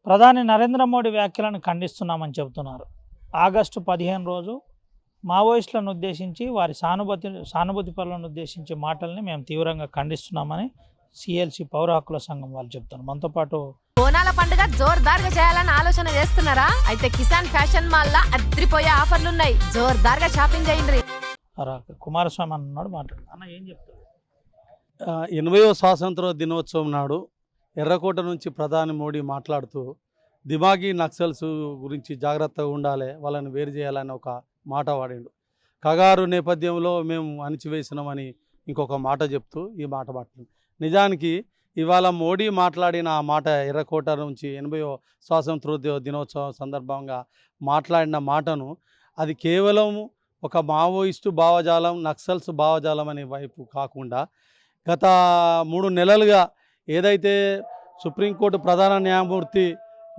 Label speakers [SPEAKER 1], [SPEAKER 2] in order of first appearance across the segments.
[SPEAKER 1] ప్రధాని నరేంద్ర మోడీ వ్యాఖ్యలను ఖండిస్తున్నామని చెబుతున్నారు. ఆగస్టు 15 రోజు మావోయిస్టులను ఉద్దేశించి వారి సానుభూతి పరులను ఉద్దేశించి మాటల్ని మేము తీవ్రంగా ఖండిస్తున్నామని సిఎల్సి పౌర హక్కుల సంఘం వాళ్ళు చెప్తున్నారు. మనతో పాటు
[SPEAKER 2] బోనాల పండుగ జోర్దార్గా చేయాలని ఆలోచన చేస్తున్నారా? అయితే కిసాన్ ఫ్యాషన్ మాల్ లా అద్రిపోయే ఆఫర్లున్నాయి. జోర్దార్గా షాపింగ్ చేయండి.
[SPEAKER 1] కుమారస్వామి అన్నాడు మాట్లాడు అన్న ఏం చెప్తారు?
[SPEAKER 3] 80వ స్వాతంత్ర దినోత్సవం నాడు ఎర్రకోట నుంచి ప్రధాని మోడీ మాట్లాడుతూ దిమాగీ నక్సల్స్ గురించి జాగ్రత్తగా ఉండాలి, వాళ్ళని వేరు చేయాలని ఒక మాట వాడిండు. కగారు నేపథ్యంలో మేము అణిచివేసినామని ఇంకొక మాట చెప్తూ ఈ మాట మాట్లాడు. నిజానికి ఇవాళ మోడీ మాట్లాడిన ఆ మాట ఎర్రకోట నుంచి 80వ స్వాతంత్ర దినోత్సవం సందర్భంగా మాట్లాడిన మాటను అది కేవలం ఒక మావోయిస్టు భావజాలం, నక్సల్స్ భావజాలం అనే వైపు కాకుండా గత 3 నెలలుగా ఏదైతే సుప్రీంకోర్టు ప్రధాన న్యాయమూర్తి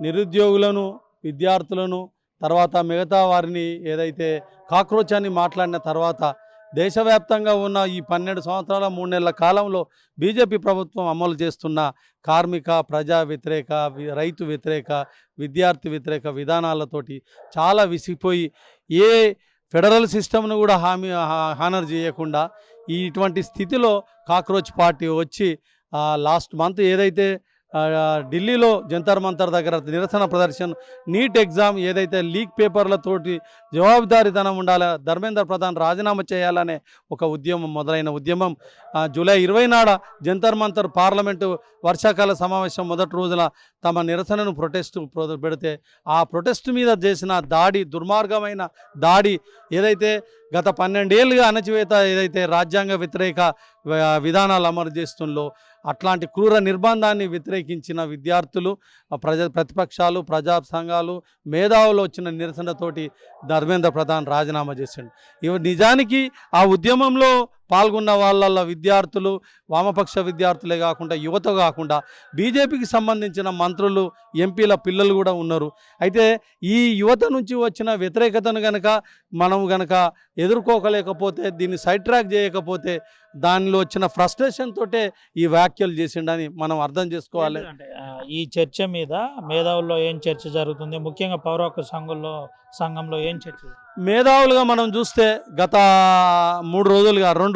[SPEAKER 3] నిరుద్యోగులను, విద్యార్థులను, తర్వాత మిగతా వారిని ఏదైతే కాక్రోచ్ అని మాట్లాడిన తర్వాత దేశవ్యాప్తంగా ఉన్న ఈ 12 సంవత్సరాల 3 నెలల కాలంలో బీజేపీ ప్రభుత్వం అమలు చేస్తున్న కార్మిక, ప్రజా వ్యతిరేక, రైతు వ్యతిరేక, విద్యార్థి వ్యతిరేక విధానాలతోటి చాలా విసిగిపోయి ఏ ఫెడరల్ సిస్టమ్ను కూడా హానర్ చేయకుండా ఇటువంటి స్థితిలో కాక్రోచ్ పార్టీ వచ్చి లాస్ట్ మంత్ ఏదైతే ఢిల్లీలో జంతర్ మంతర్ దగ్గర నిరసన ప్రదర్శన, నీట్ ఎగ్జామ్ ఏదైతే లీక్ పేపర్లతోటి జవాబుదారీతనం ఉండాలి, ధర్మేంద్ర ప్రధాన్ రాజీనామా చేయాలనే ఒక ఉద్యమం మొదలైన ఉద్యమం జూలై 20 నాడ జంతర్ మంతర్ పార్లమెంటు వర్షాకాల సమావేశం మొదటి రోజున తమ నిరసనను ప్రొటెస్ట్ పెడితే ఆ ప్రొటెస్ట్ మీద చేసిన దాడి, దుర్మార్గమైన దాడి ఏదైతే గత 12 ఏళ్ళుగా అణచివేత ఏదైతే రాజ్యాంగ వ్యతిరేక విధానాలు అమలు చేస్తుందో అట్లాంటి క్రూర నిర్బంధాన్ని వ్యతిరేకించిన విద్యార్థులు, ప్రతిపక్షాలు, ప్రజా సంఘాలు, మేధావులు వచ్చిన నిరసనతోటి ధర్మేంద్ర ప్రధాన్ రాజీనామా చేసిండు. నిజానికి ఆ ఉద్యమంలో పాల్గొన్న వాళ్ళ విద్యార్థులు, వామపక్ష విద్యార్థులే కాకుండా యువత కాకుండా బీజేపీకి సంబంధించిన మంత్రులు, ఎంపీల పిల్లలు కూడా ఉన్నారు. అయితే ఈ యువత నుంచి వచ్చిన వ్యతిరేకతను మనం ఎదుర్కోలేకపోతే, దీన్ని సైడ్ ట్రాక్ చేయకపోతే దానిలో వచ్చిన ఫ్రస్ట్రేషన్ తోటే ఈ వ్యాఖ్యలు చేసిండని మనం అర్థం చేసుకోవాలి.
[SPEAKER 1] ఈ చర్చ మీద మేధావుల్లో ఏం చర్చ జరుగుతుంది, ముఖ్యంగా పౌర హక్కు సంఘంలో ఏం చర్చ?
[SPEAKER 3] మేధావులుగా మనం చూస్తే గత 2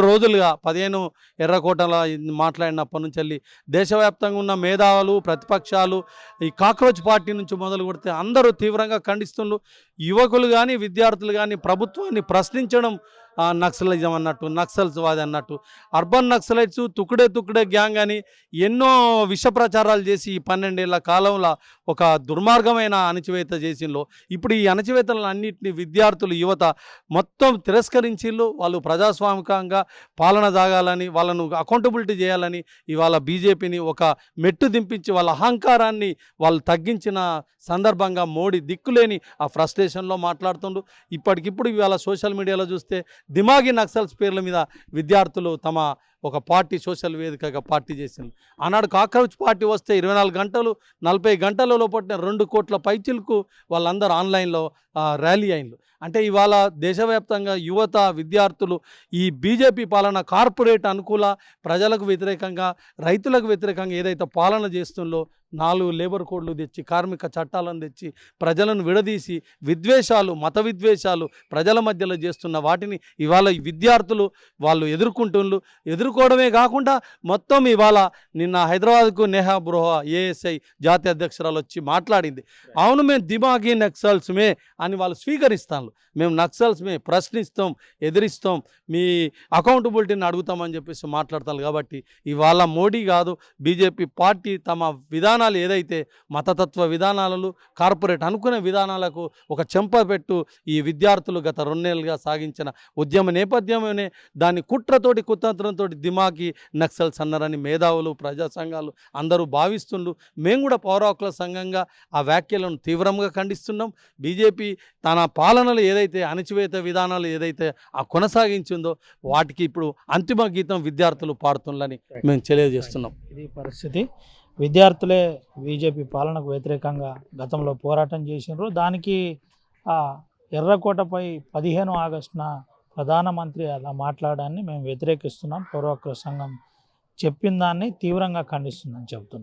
[SPEAKER 3] రోజులుగా 15 ఎర్రకోటలో మాట్లాడినప్పటి నుంచి వెళ్ళి దేశవ్యాప్తంగా ఉన్న మేధావులు, ప్రతిపక్షాలు, ఈ కాక్రోచ్ పార్టీ నుంచి మొదలు కొడితే అందరూ తీవ్రంగా ఖండిస్తున్నారు. యువకులు కానీ, విద్యార్థులు కానీ ప్రభుత్వాన్ని ప్రశ్నించడం నక్సలిజం అన్నట్టు, నక్సల్స్ వాది అన్నట్టు, అర్బన్ నక్సలైట్స్, తుకుడే గ్యాంగ్ అని ఎన్నో విష ప్రచారాలు చేసి ఈ 12 ఏళ్ల కాలంలో ఒక దుర్మార్గమైన అణచివేత చేసిండ్రు. ఇప్పుడు ఈ అణచివేతలను అన్నింటినీ విద్యార్థులు, యువత మొత్తం తిరస్కరించిళ్ళు. వాళ్ళు ప్రజాస్వామికంగా పాలన సాగాలని, వాళ్ళను అకౌంటబిలిటీ చేయాలని ఇవాళ బీజేపీని ఒక మెట్టు దింపించి వాళ్ళ అహంకారాన్ని వాళ్ళు తగ్గించిన సందర్భంగా మోడీ దిక్కులేని ఆ ఫ్రస్ట్రేషన్లో మాట్లాడుతుండు. ఇప్పటికిప్పుడు ఇవాళ సోషల్ మీడియాలో చూస్తే దిమాగి నక్సల్స్ పేర్ల మీద విద్యార్థులు తమ ఒక పార్టీ సోషల్ వేదికగా పార్టీ చేసింది. ఆనాడు కాక్రోచ్ పార్టీ వస్తే 24 గంటలు 40 గంటల లోపల 2 కోట్ల పైచిలకు వాళ్ళందరూ ఆన్లైన్లో ర్యాలీ అయిండ్రు. అంటే ఇవాళ దేశవ్యాప్తంగా యువత, విద్యార్థులు ఈ బీజేపీ పాలన కార్పొరేట్ అనుకూల, ప్రజలకు వ్యతిరేకంగా, రైతులకు వ్యతిరేకంగా ఏదైతే పాలన చేస్తుందో 4 లేబర్ కోడ్లు తెచ్చి, కార్మిక చట్టాలను తెచ్చి, ప్రజలను విడదీసి విద్వేషాలు, మత విద్వేషాలు ప్రజల మధ్యలో చేస్తున్న వాటిని ఇవాళ విద్యార్థులు వాళ్ళు ఎదుర్కోవడమే కాకుండా మొత్తం ఇవాళ నిన్న హైదరాబాద్కు నేహా బ్రోహా ఏఎస్ఐ జాతీయ అధ్యక్షురాలు వచ్చి మాట్లాడింది. అవును, మేము దిమాగీ నక్సల్స్మే అని వాళ్ళు స్వీకరిస్తాను. మేము నక్సల్స్మే, ప్రశ్నిస్తాం, ఎదిరిస్తాం, మీ అకౌంటబిలిటీని అడుగుతామని చెప్పేసి మాట్లాడతారు. కాబట్టి ఇవాళ మోడీ కాదు, బీజేపీ పార్టీ తమ విధానాలు ఏదైతే మతతత్వ విధానాలు, కార్పొరేట్ అనుకునే విధానాలకు ఒక చెంపపెట్టు ఈ విద్యార్థులు గత 2 నెలలుగా సాగించిన ఉద్యమ నేపథ్యమే దాన్ని కుట్రతోటి దిమాగి నక్సల్స్ అన్నారని మేధావులు, ప్రజా సంఘాలు అందరూ భావిస్తుండ్రు. మేము కూడా పౌర హక్కుల సంఘంగా ఆ వ్యాఖ్యలను తీవ్రంగా ఖండిస్తున్నాం. బీజేపీ తన పాలనలు ఏదైతే అణచివేత విధానాలు ఏదైతే కొనసాగించిందో వాటికి ఇప్పుడు అంతిమ గీతం విద్యార్థులు పాడుతుందని మేము తెలియజేస్తున్నాం.
[SPEAKER 1] ఇది పరిస్థితి. విద్యార్థులే బీజేపీ పాలనకు వ్యతిరేకంగా గతంలో పోరాటం చేసినారు. దానికి ఎర్రకోటపై 15 ఆగస్టున ప్రధానమంత్రి అలా మాట్లాడాన్ని మేము వ్యతిరేకిస్తున్నాం. పౌర హక్కుల సంఘం చెప్పిన దాన్ని తీవ్రంగా ఖండిస్తుందని చెబుతున్నాం.